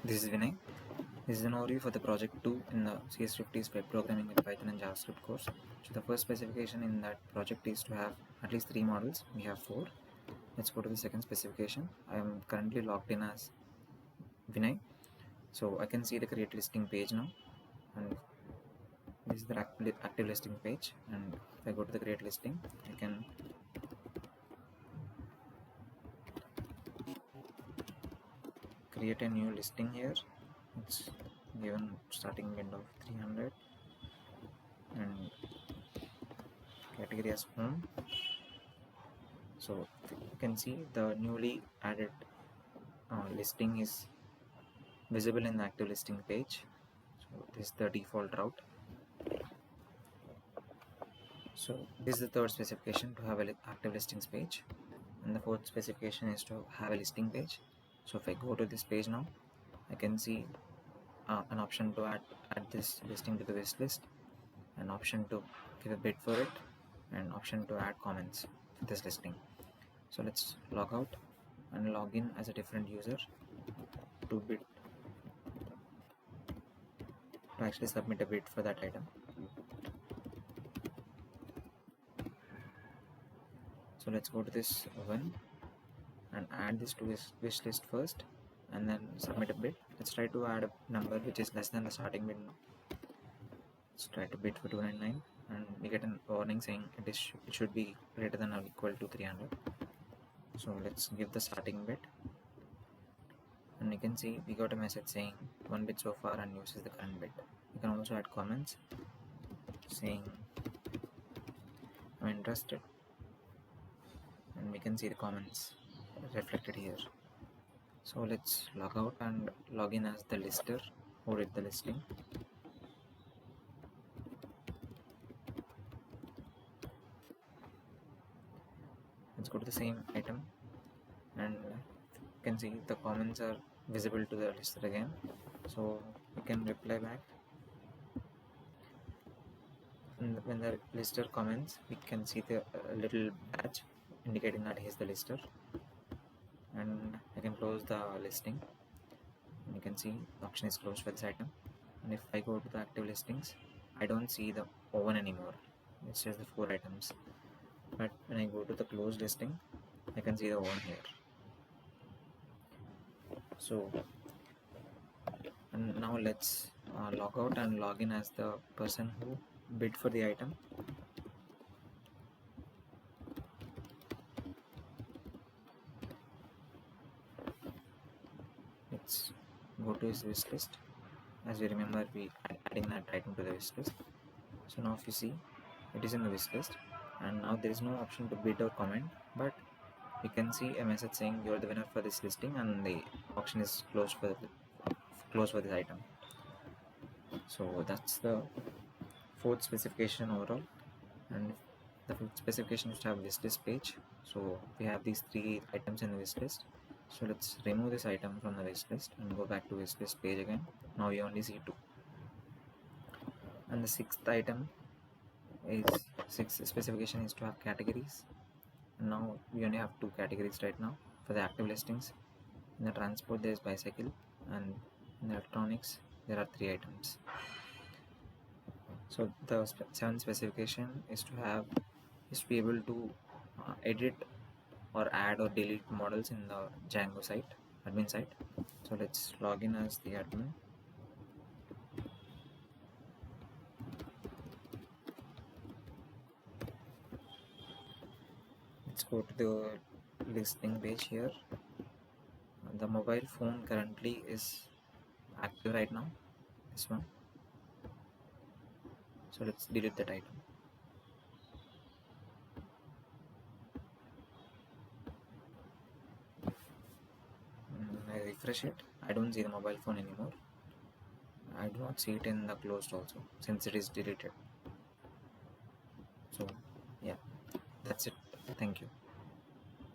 This is Vinay. This is an overview for the project 2 in the CS50's web programming with Python and Javascript course. So the first specification in that project is to have at least 3 models. We have 4. Let's go to the second specification. I am currently logged in as Vinay. So I can see the create listing page now, and this is the active listing page. And if I go to the create listing, I can create a new listing here. It's given starting bid of 300 and category as home. So you can see the newly added listing is visible in the active listing page. So this is the default route. So this is the third specification, to have an active listings page, and the fourth specification is to have a listing page. So if I go to this page now, I can see an option to add this listing to the wish list, an option to give a bid for it, and option to add comments for this listing. So let's log out and log in as a different user to actually submit a bid for that item. So let's go to this one and add this to this wish list first, and then submit a bid. Let's try to add a number which is less than the starting bid. Let's try to bid for 299, and we get a warning saying it should be greater than or equal to 300. So let's give the starting bid, and you can see we got a message saying 1 bid so far and uses the current bid. You can also add comments saying I'm interested, and we can see the comments reflected here. So let's log out and log in as the lister who did the listing. Let's go to the same item, and you can see the comments are visible to the lister again. So we can reply back, and when the lister comments, we can see the little badge indicating that he is the lister, and I can close the listing, and you can see the auction is closed for this item. And if I go to the active listings, I don't see the oven anymore, it's just the 4 items. But when I go to the closed listing, I can see the oven here. So, and now let's log out and log in as the person who bid for the item. Let's go to his wish list. As we remember, we adding that item to the wish list. So now if you see, it is in the wish list, and now there is no option to bid or comment, but you can see a message saying you are the winner for this listing, and the auction is closed for this item. So that's the fourth specification overall, and the fifth specification is to have wish list page. So we have these 3 items in the wish list. So let's remove this item from the wish list and go back to wish list page again. Now we only see 2. And the sixth specification is to have categories. And now we only have 2 categories right now for the active listings. In the transport there is bicycle, and in the electronics there are 3 items. So the 7th specification is to be able to edit or add or delete models in the Django admin site. So let's log in as the admin. Let's go to the listing page here. The mobile phone currently is active right now, this one. So let's delete that item. I refresh it, I don't see the mobile phone anymore. I do not see it in the closed also, since it is deleted. So yeah, that's it. Thank you.